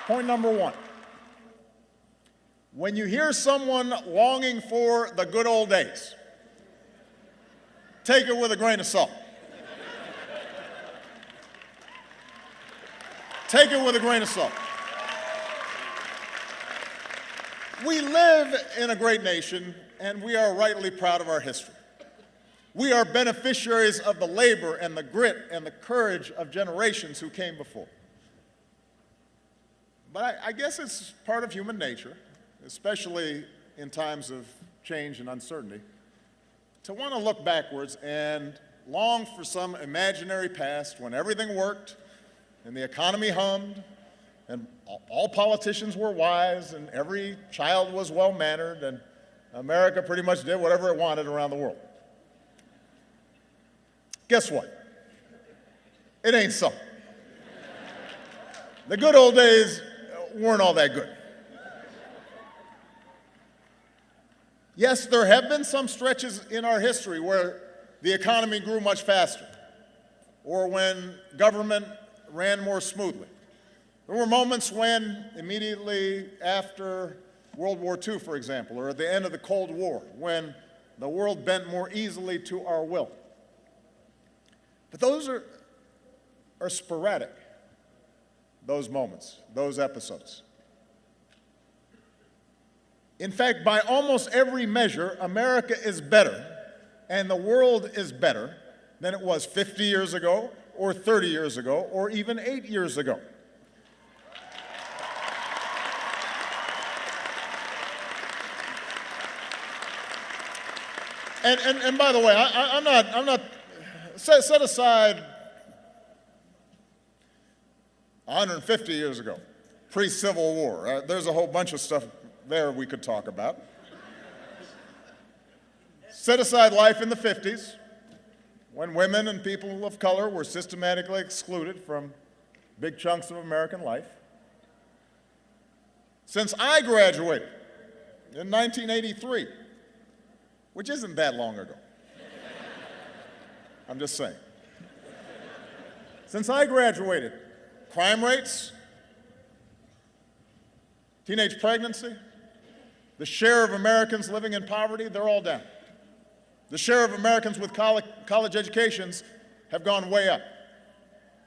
Point number one. When you hear someone longing for the good old days, take it with a grain of salt. Take it with a grain of salt. We live in a great nation, and we are rightly proud of our history. We are beneficiaries of the labor and the grit and the courage of generations who came before. But I guess it's part of human nature, especially in times of change and uncertainty, to want to look backwards and long for some imaginary past when everything worked and the economy hummed and all politicians were wise and every child was well-mannered and America pretty much did whatever it wanted around the world. Guess what? It ain't so. The good old days weren't all that good. Yes, there have been some stretches in our history where the economy grew much faster or when government ran more smoothly. There were moments when, immediately after World War II, for example, or at the end of the Cold War, when the world bent more easily to our will. But those are sporadic, those moments, those episodes. In fact, by almost every measure, America is better and the world is better than it was 50 years ago, or 30 years ago, or even 8 years ago. And by the way, I'm not set aside 150 years ago, pre-Civil War. There's a whole bunch of stuff there we could talk about. Set aside life in the 50s, when women and people of color were systematically excluded from big chunks of American life. Since I graduated in 1983, which isn't that long ago, I'm just saying. Since I graduated, crime rates, teenage pregnancy, the share of Americans living in poverty, they're all down. The share of Americans with college educations have gone way up.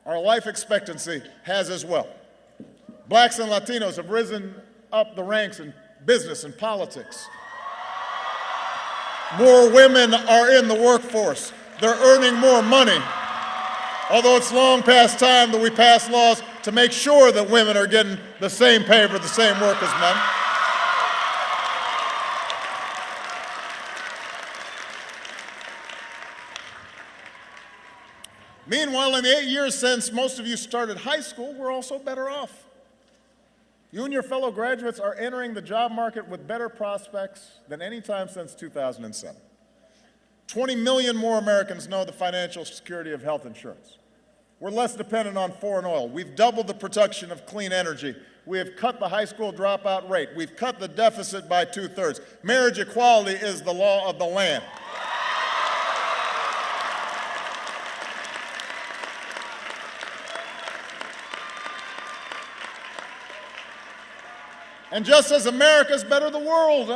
Our life expectancy has as well. Blacks and Latinos have risen up the ranks in business and politics. More women are in the workforce. They're earning more money. Although it's long past time that we pass laws to make sure that women are getting the same pay for the same work as men. Meanwhile, in the 8 years since most of you started high school, we're also better off. You and your fellow graduates are entering the job market with better prospects than any time since 2007. 20 million more Americans know the financial security of health insurance. We're less dependent on foreign oil. We've doubled the production of clean energy. We have cut the high school dropout rate. We've cut the deficit by 2/3. Marriage equality is the law of the land. And just as America's better, the world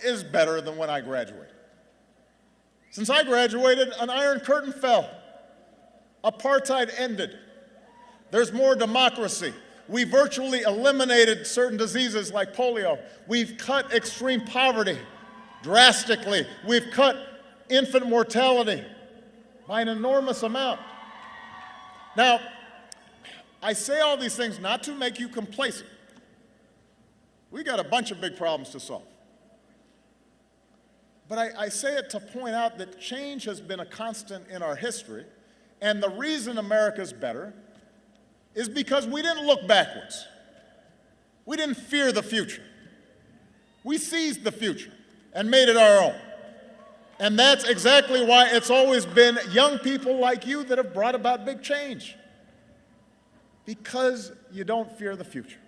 is better than when I graduated. Since I graduated, an iron curtain fell. Apartheid ended. There's more democracy. We virtually eliminated certain diseases like polio. We've cut extreme poverty drastically. We've cut infant mortality by an enormous amount. Now, I say all these things not to make you complacent. We got a bunch of big problems to solve. But I say it to point out that change has been a constant in our history, and the reason America's better is because we didn't look backwards. We didn't fear the future. We seized the future and made it our own. And that's exactly why it's always been young people like you that have brought about big change. Because you don't fear the future.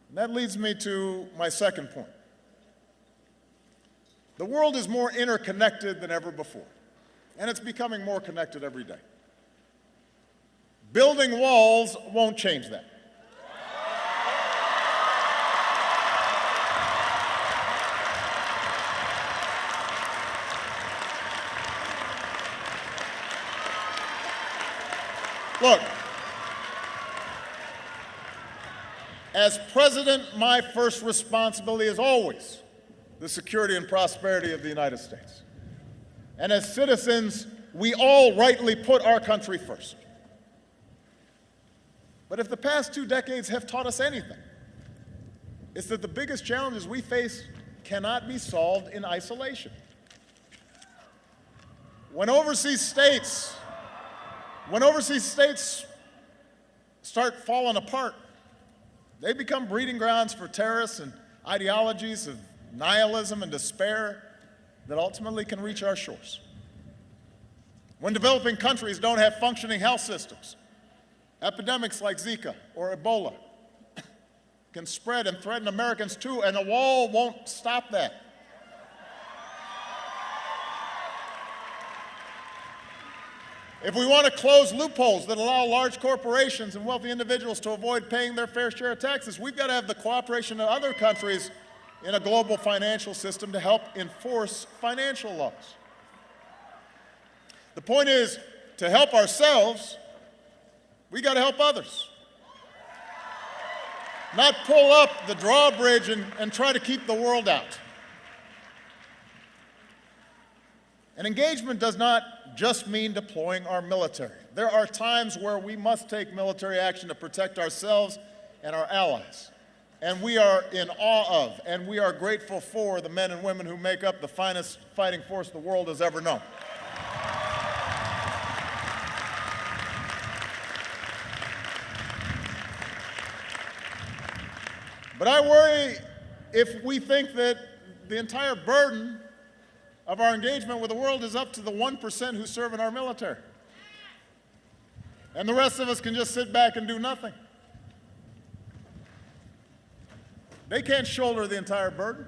And that leads me to my second point. The world is more interconnected than ever before, and it's becoming more connected every day. Building walls won't change that. Look, as president, my first responsibility is always the security and prosperity of the United States. And as citizens, we all rightly put our country first. But if the past 2 decades have taught us anything, it's that the biggest challenges we face cannot be solved in isolation. When overseas states start falling apart, they become breeding grounds for terrorists and ideologies of nihilism and despair that ultimately can reach our shores. When developing countries don't have functioning health systems, epidemics like Zika or Ebola can spread and threaten Americans too, and a wall won't stop that. If we want to close loopholes that allow large corporations and wealthy individuals to avoid paying their fair share of taxes, we've got to have the cooperation of other countries in a global financial system to help enforce financial laws. The point is, to help ourselves, we got to help others. Not pull up the drawbridge and try to keep the world out. And engagement does not just mean deploying our military. There are times where we must take military action to protect ourselves and our allies. And we are in awe of, and we are grateful for the men and women who make up the finest fighting force the world has ever known. But I worry if we think that the entire burden of our engagement with the world is up to the 1% who serve in our military. And the rest of us can just sit back and do nothing. They can't shoulder the entire burden.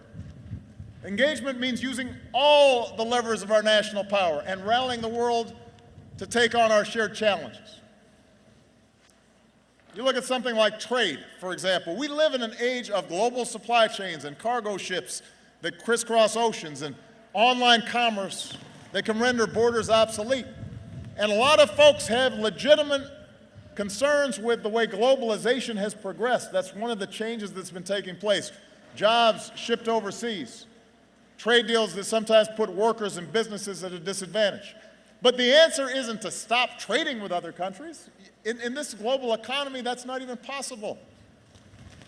Engagement means using all the levers of our national power and rallying the world to take on our shared challenges. You look at something like trade, for example. We live in an age of global supply chains and cargo ships that crisscross oceans and online commerce that can render borders obsolete. And a lot of folks have legitimate concerns with the way globalization has progressed. That's one of the changes that's been taking place. Jobs shipped overseas, trade deals that sometimes put workers and businesses at a disadvantage. But the answer isn't to stop trading with other countries. In this global economy, that's not even possible.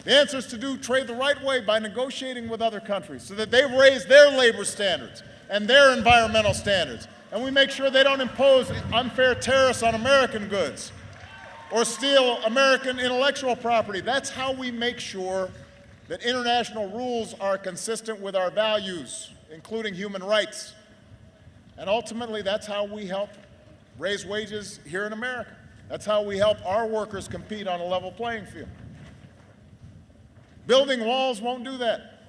The answer is to do trade the right way by negotiating with other countries so that they raise their labor standards and their environmental standards. And we make sure they don't impose unfair tariffs on American goods or steal American intellectual property. That's how we make sure that international rules are consistent with our values, including human rights. And ultimately, that's how we help raise wages here in America. That's how we help our workers compete on a level playing field. Building walls won't do that.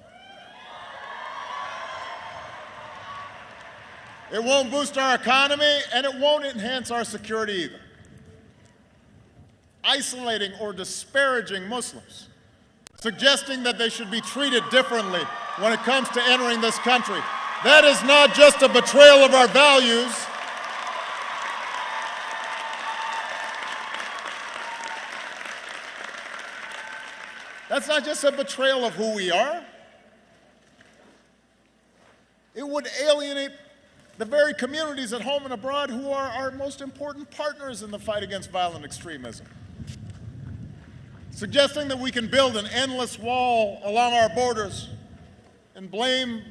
It won't boost our economy, and it won't enhance our security either. Isolating or disparaging Muslims, suggesting that they should be treated differently when it comes to entering this country, that is not just a betrayal of our values. That's not just a betrayal of who we are. It would alienate the very communities at home and abroad who are our most important partners in the fight against violent extremism. Suggesting that we can build an endless wall along our borders and blame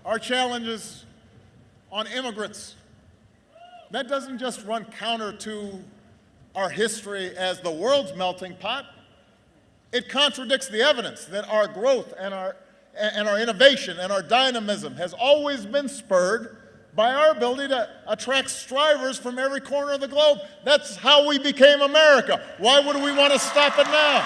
our challenges on immigrants. That doesn't just run counter to our history as the world's melting pot. It contradicts the evidence that our growth and our innovation and our dynamism has always been spurred by our ability to attract strivers from every corner of the globe. That's how we became America. Why would we want to stop it now?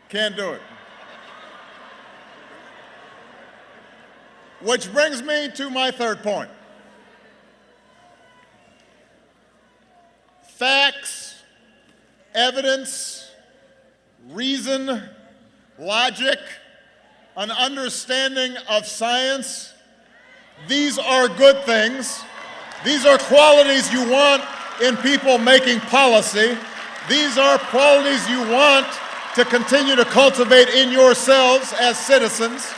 Can't do it. Which brings me to my third point. Facts evidence, reason, logic, an understanding of science. These are good things. These are qualities you want in people making policy. These are qualities you want to continue to cultivate in yourselves as citizens.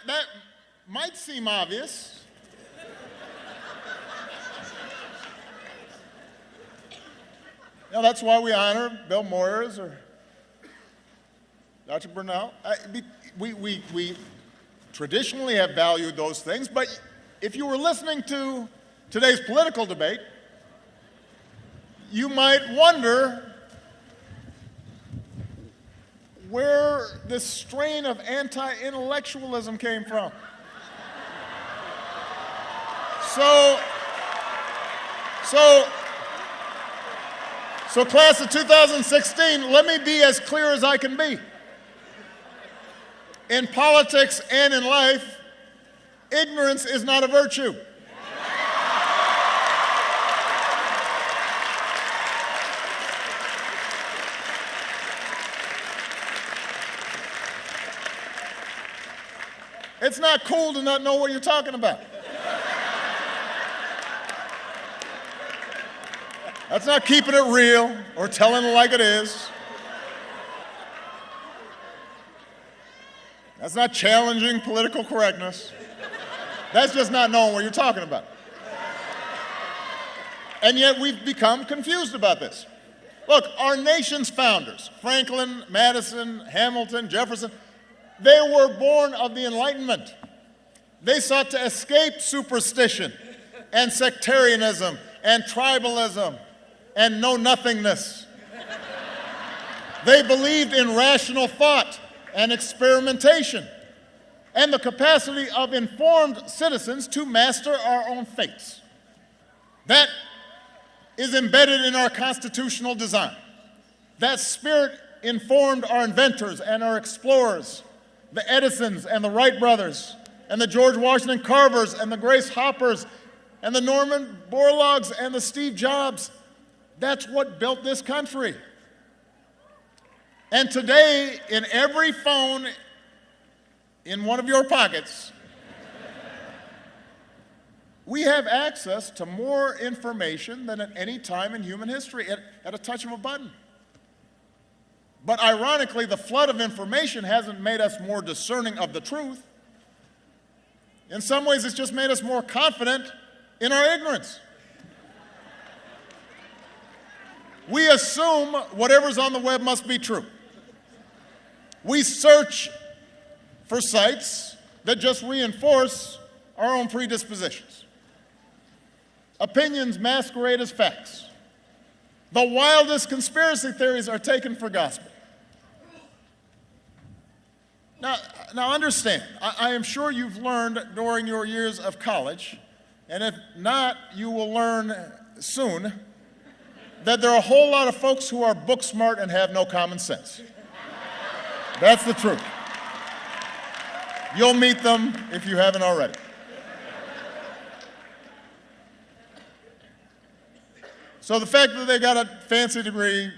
That might seem obvious. That's why we honor Bill Moyers or Dr. Bernal. We traditionally have valued those things, but if you were listening to today's political debate, you might wonder where this strain of anti-intellectualism came from. So class of 2016, let me be as clear as I can be. In politics and in life, ignorance is not a virtue. It's not cool to not know what you're talking about. That's not keeping it real or telling it like it is. That's not challenging political correctness. That's just not knowing what you're talking about. And yet we've become confused about this. Look, our nation's founders, Franklin, Madison, Hamilton, Jefferson, they were born of the Enlightenment. They sought to escape superstition and sectarianism and tribalism and know-nothingness. They believed in rational thought and experimentation and the capacity of informed citizens to master our own fates. That is embedded in our constitutional design. That spirit informed our inventors and our explorers, the Edisons and the Wright brothers, and the George Washington Carvers and the Grace Hoppers and the Norman Borlaugs and the Steve Jobs. That's what built this country. And today, in every phone in one of your pockets, we have access to more information than at any time in human history at a touch of a button. But ironically, the flood of information hasn't made us more discerning of the truth. In some ways, it's just made us more confident in our ignorance. We assume whatever's on the web must be true. We search for sites that just reinforce our own predispositions. Opinions masquerade as facts. The wildest conspiracy theories are taken for gospel. Now understand, I am sure you've learned during your years of college, and if not, you will learn soon, that there are a whole lot of folks who are book smart and have no common sense. That's the truth. You'll meet them if you haven't already. So the fact that they got a fancy degree,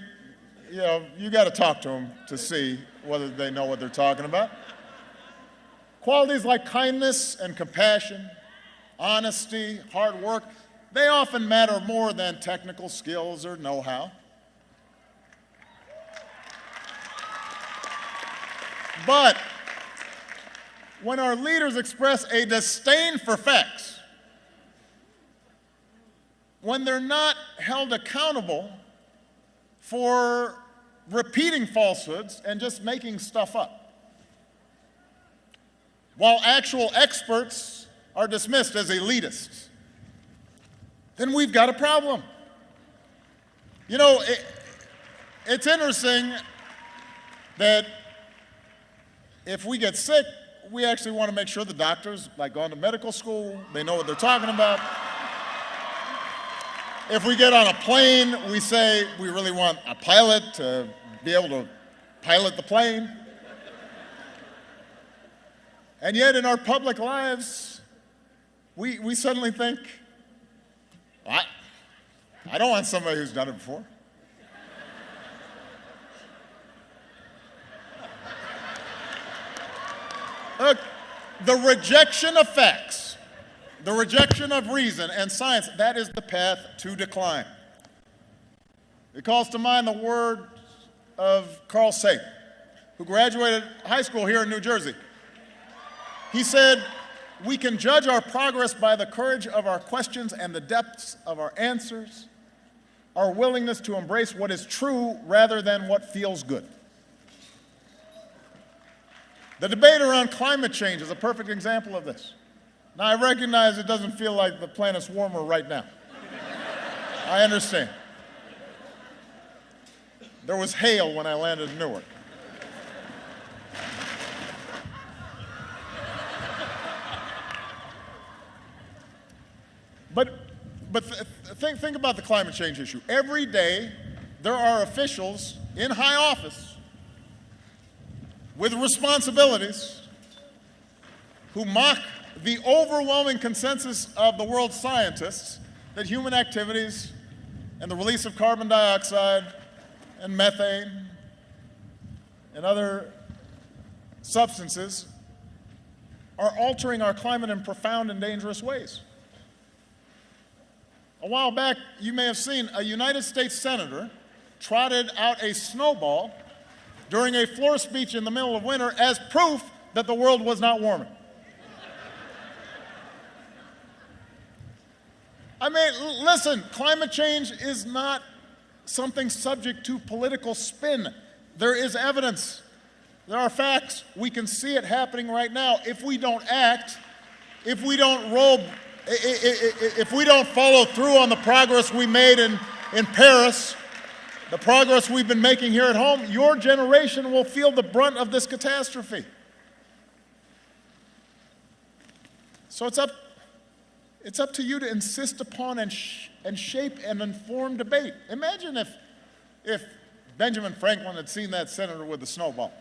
you got to talk to them to see whether they know what they're talking about. Qualities like kindness and compassion, honesty, hard work, they often matter more than technical skills or know-how. But when our leaders express a disdain for facts, when they're not held accountable for repeating falsehoods and just making stuff up, while actual experts are dismissed as elitists, then we've got a problem. It's interesting that if we get sick, we actually want to make sure the doctors, like going to medical school, they know what they're talking about. If we get on a plane, we say we really want a pilot to be able to pilot the plane. And yet in our public lives, we suddenly think, I don't want somebody who's done it before. Look, the rejection of facts, the rejection of reason and science, that is the path to decline. It calls to mind the words of Carl Sagan, who graduated high school here in New Jersey. He said, "We can judge our progress by the courage of our questions and the depths of our answers, our willingness to embrace what is true rather than what feels good." The debate around climate change is a perfect example of this. Now, I recognize it doesn't feel like the planet's warmer right now. I understand. There was hail when I landed in Newark. But think about the climate change issue. Every day, there are officials in high office with responsibilities who mock the overwhelming consensus of the world's scientists that human activities and the release of carbon dioxide and methane and other substances are altering our climate in profound and dangerous ways. A while back, you may have seen a United States senator trotted out a snowball during a floor speech in the middle of winter as proof that the world was not warming. I mean, listen, climate change is not something subject to political spin. There is evidence. There are facts. We can see it happening right now. If we don't act, if we don't follow through on the progress we made in Paris, the progress we've been making here at home, your generation will feel the brunt of this catastrophe. So it's up to you to insist upon and shape an informed debate. Imagine if Benjamin Franklin had seen that senator with the snowball,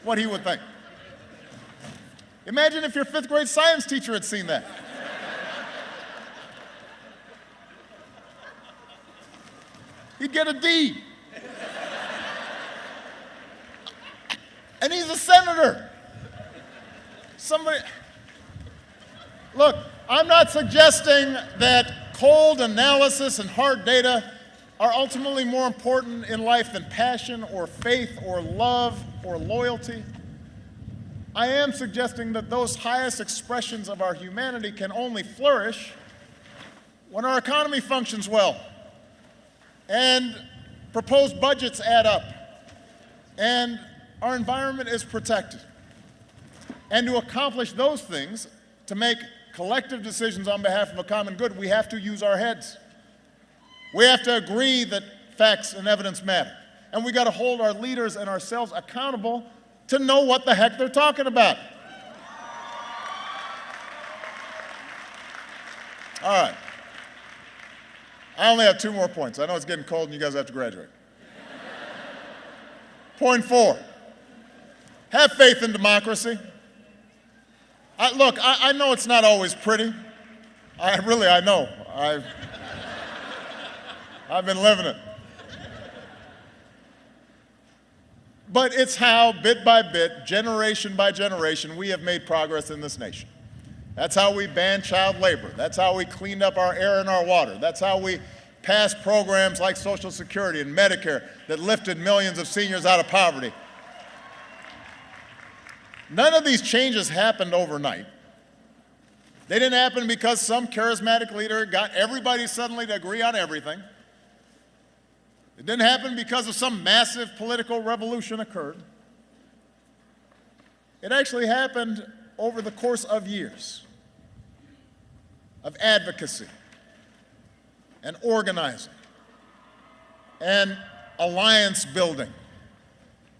what he would think. Imagine if your fifth grade science teacher had seen that. He'd get a D. And he's a senator. Look, I'm not suggesting that cold analysis and hard data are ultimately more important in life than passion or faith or love or loyalty. I am suggesting that those highest expressions of our humanity can only flourish when our economy functions well, and proposed budgets add up, and our environment is protected. And to accomplish those things, to make collective decisions on behalf of a common good, we have to use our heads. We have to agree that facts and evidence matter. And we got to hold our leaders and ourselves accountable to know what the heck they're talking about. All right. I only have 2 more points. I know it's getting cold and you guys have to graduate. Point 4, have faith in democracy. Look, I know it's not always pretty. I know. I've been living it. But it's how, bit by bit, generation by generation, we have made progress in this nation. That's how we banned child labor. That's how we cleaned up our air and our water. That's how we passed programs like Social Security and Medicare that lifted millions of seniors out of poverty. None of these changes happened overnight. They didn't happen because some charismatic leader got everybody suddenly to agree on everything. It didn't happen because of some massive political revolution occurred. It actually happened over the course of years of advocacy and organizing and alliance building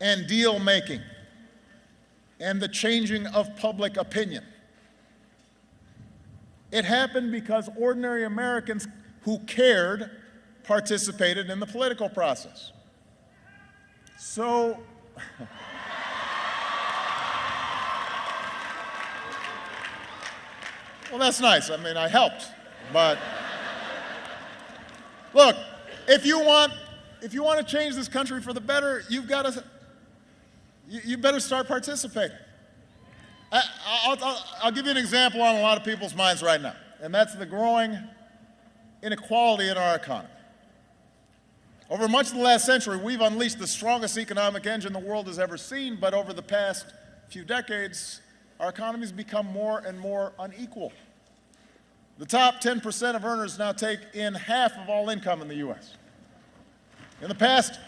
and deal making and the changing of public opinion. It happened because ordinary Americans who cared participated in the political process. So, Well, that's nice. I mean, I helped. But look, if you want to change this country for the better, you better start participating. I'll give you an example on a lot of people's minds right now, and that's the growing inequality in our economy. Over much of the last century, we've unleashed the strongest economic engine the world has ever seen, but over the past few decades, our economy's become more and more unequal. The top 10% of earners now take in half of all income in the U.S. In the past,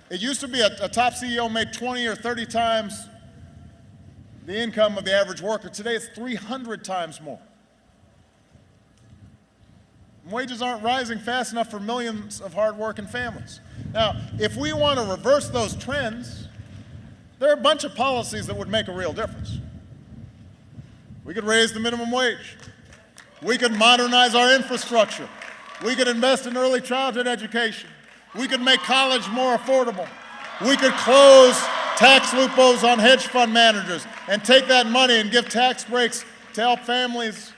it used to be a top CEO made 20 or 30 times the income of the average worker. Today, it's 300 times more. Wages aren't rising fast enough for millions of hard-working families. Now, if we want to reverse those trends, there are a bunch of policies that would make a real difference. We could raise the minimum wage. We could modernize our infrastructure. We could invest in early childhood education. We could make college more affordable. We could close tax loopholes on hedge fund managers and take that money and give tax breaks to help families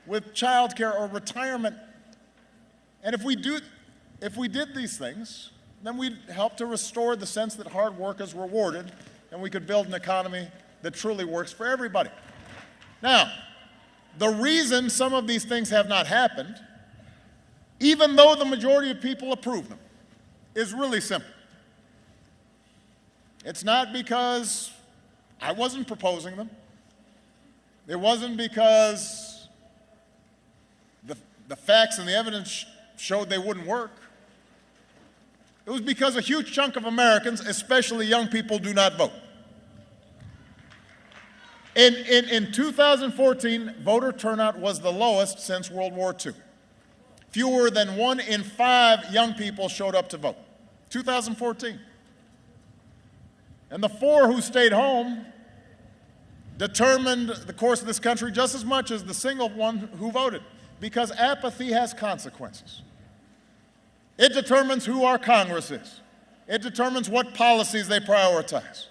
with child care or retirement. And if we did these things, then we'd help to restore the sense that hard work is rewarded, and we could build an economy that truly works for everybody. Now, the reason some of these things have not happened, even though the majority of people approve them, is really simple. It's not because I wasn't proposing them. It wasn't because the facts and the evidence showed they wouldn't work. It was because a huge chunk of Americans, especially young people, do not vote. In 2014, voter turnout was the lowest since World War II. Fewer than 1 in 5 young people showed up to vote. 2014. And the 4 who stayed home determined the course of this country just as much as the single one who voted, because apathy has consequences. It determines who our Congress is. It determines what policies they prioritize.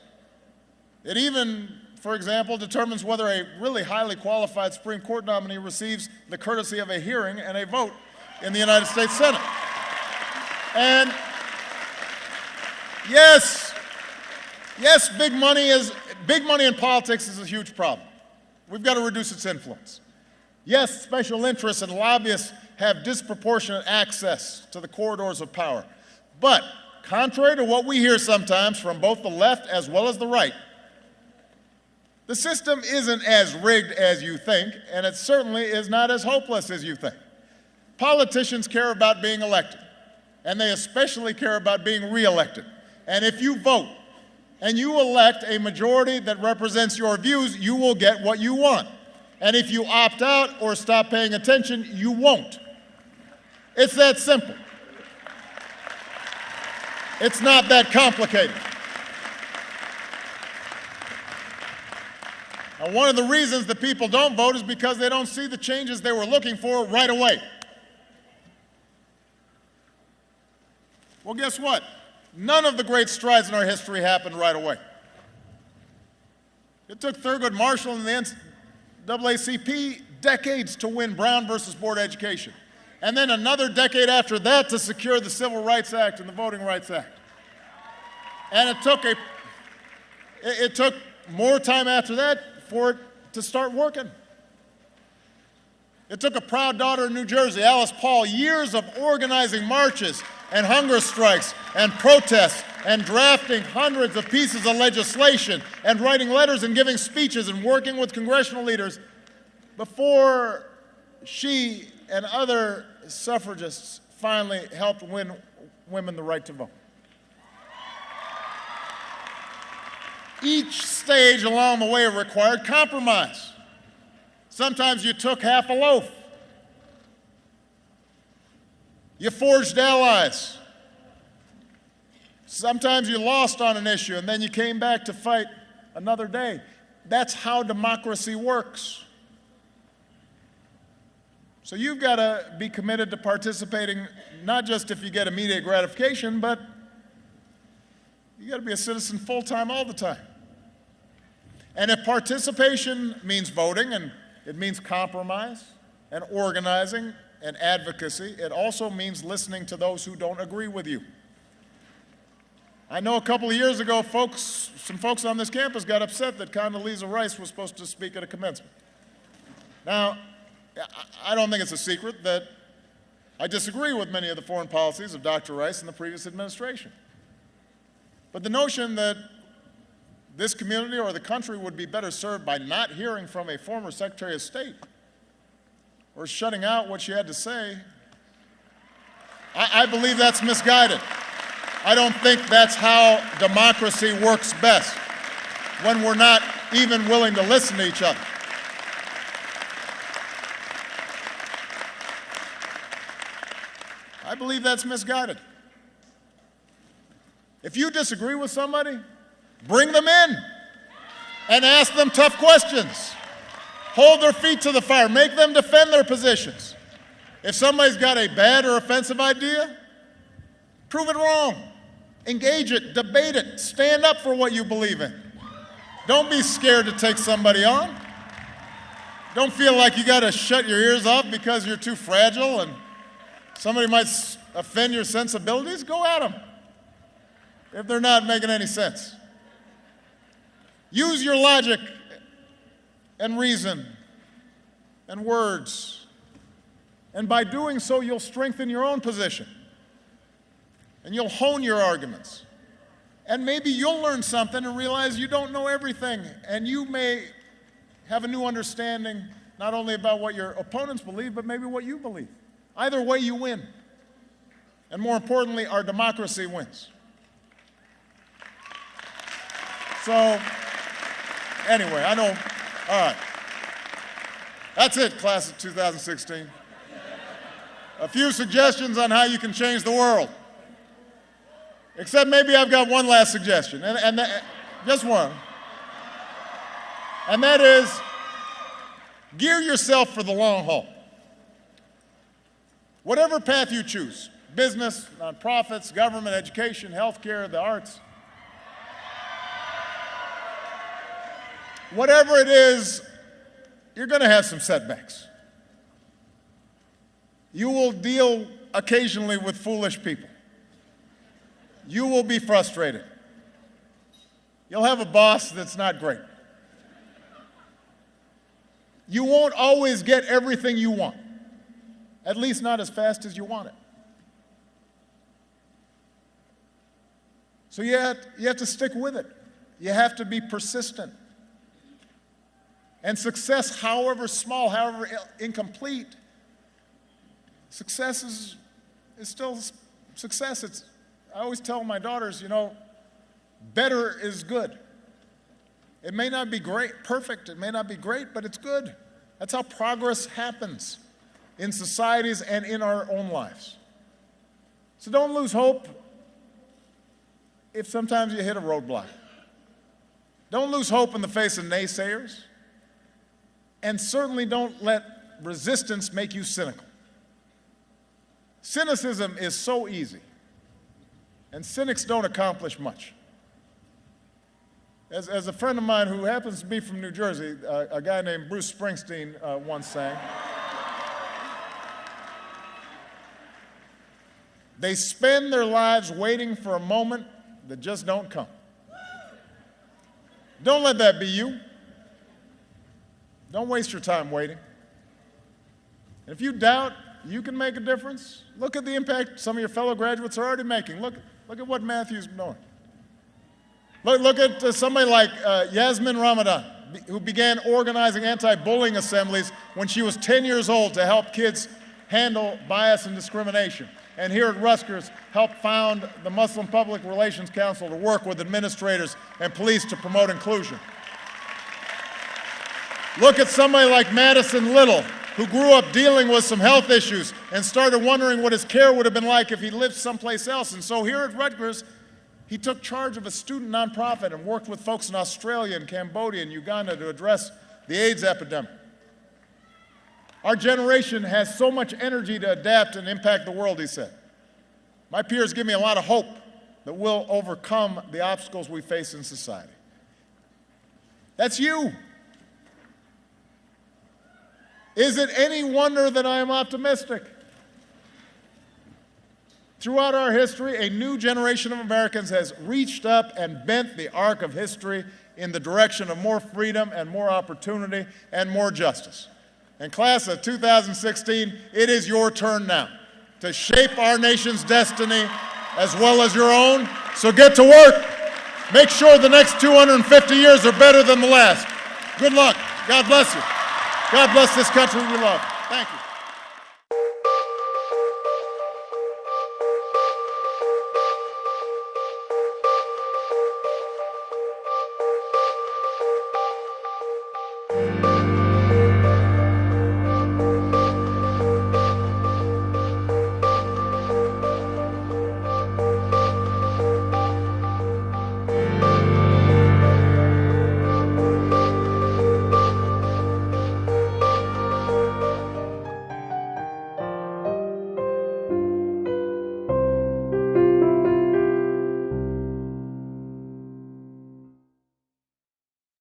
It even, for example, determines whether a really highly qualified Supreme Court nominee receives the courtesy of a hearing and a vote in the United States Senate. And yes, big money in politics is a huge problem. We've got to reduce its influence. Yes, special interests and lobbyists have disproportionate access to the corridors of power. But contrary to what we hear sometimes from both the left as well as the right, the system isn't as rigged as you think, and it certainly is not as hopeless as you think. Politicians care about being elected, and they especially care about being reelected. And if you vote and you elect a majority that represents your views, you will get what you want. And if you opt out or stop paying attention, you won't. It's that simple. It's not that complicated. Now, one of the reasons that people don't vote is because they don't see the changes they were looking for right away. Well, guess what? None of the great strides in our history happened right away. It took Thurgood Marshall and the NAACP decades to win Brown versus Board of Education, and then another decade after that to secure the Civil Rights Act and the Voting Rights Act. And it took more time after that for it to start working. It took a proud daughter in New Jersey, Alice Paul, years of organizing marches and hunger strikes and protests and drafting hundreds of pieces of legislation and writing letters and giving speeches and working with congressional leaders before she and other suffragists finally helped win women the right to vote. Each stage along the way required compromise. Sometimes you took half a loaf. You forged allies. Sometimes you lost on an issue and then you came back to fight another day. That's how democracy works. So you've got to be committed to participating, not just if you get immediate gratification, but you got to be a citizen full-time all the time. And if participation means voting, and It means compromise and organizing and advocacy. It also means listening to those who don't agree with you. I know a couple of years ago, some folks on this campus got upset that Condoleezza Rice was supposed to speak at a commencement. Now, I don't think it's a secret that I disagree with many of the foreign policies of Dr. Rice and the previous administration. But the notion that this community or the country would be better served by not hearing from a former Secretary of State or shutting out what she had to say, I believe that's misguided. I don't think that's how democracy works best, when we're not even willing to listen to each other. I believe that's misguided. If you disagree with somebody, bring them in and ask them tough questions. Hold their feet to the fire. Make them defend their positions. If somebody's got a bad or offensive idea, prove it wrong. Engage it, debate it, stand up for what you believe in. Don't be scared to take somebody on. Don't feel like you got to shut your ears off because you're too fragile and somebody might offend your sensibilities. Go at them if they're not making any sense. Use your logic and reason and words. And by doing so, you'll strengthen your own position. And you'll hone your arguments. And maybe you'll learn something and realize you don't know everything. And you may have a new understanding, not only about what your opponents believe, but maybe what you believe. Either way, you win. And more importantly, our democracy wins. So, anyway, I know, all right. That's it, class of 2016. A few suggestions on how you can change the world. Except maybe I've got one last suggestion, just one. And that is, gear yourself for the long haul. Whatever path you choose, business, nonprofits, government, education, healthcare, the arts, whatever it is, you're going to have some setbacks. You will deal occasionally with foolish people. You will be frustrated. You'll have a boss that's not great. You won't always get everything you want, at least not as fast as you want it. So you have to stick with it. You have to be persistent. And success, however small, however incomplete, success is still success. I always tell my daughters, better is good. It may not be perfect, it may not be great, but it's good. That's how progress happens in societies and in our own lives. So don't lose hope if sometimes you hit a roadblock. Don't lose hope in the face of naysayers. And certainly don't let resistance make you cynical. Cynicism is so easy. And cynics don't accomplish much. As a friend of mine who happens to be from New Jersey, a guy named Bruce Springsteen once sang, they spend their lives waiting for a moment that just don't come. Don't let that be you. Don't waste your time waiting. And if you doubt you can make a difference, look at the impact some of your fellow graduates are already making. Look at what Matthew's doing. Look at somebody like Yasmin Ramadan, who began organizing anti-bullying assemblies when she was 10 years old to help kids handle bias and discrimination. And here at Rutgers, helped found the Muslim Public Relations Council to work with administrators and police to promote inclusion. Look at somebody like Madison Little, who grew up dealing with some health issues and started wondering what his care would have been like if he lived someplace else. And so here at Rutgers, he took charge of a student nonprofit and worked with folks in Australia and Cambodia and Uganda to address the AIDS epidemic. Our generation has so much energy to adapt and impact the world, he said. My peers give me a lot of hope that we'll overcome the obstacles we face in society. That's you. Is it any wonder that I am optimistic? Throughout our history, a new generation of Americans has reached up and bent the arc of history in the direction of more freedom and more opportunity and more justice. And class of 2016, it is your turn now to shape our nation's destiny as well as your own. So get to work. Make sure the next 250 years are better than the last. Good luck. God bless you. God bless this country we love. Thank you.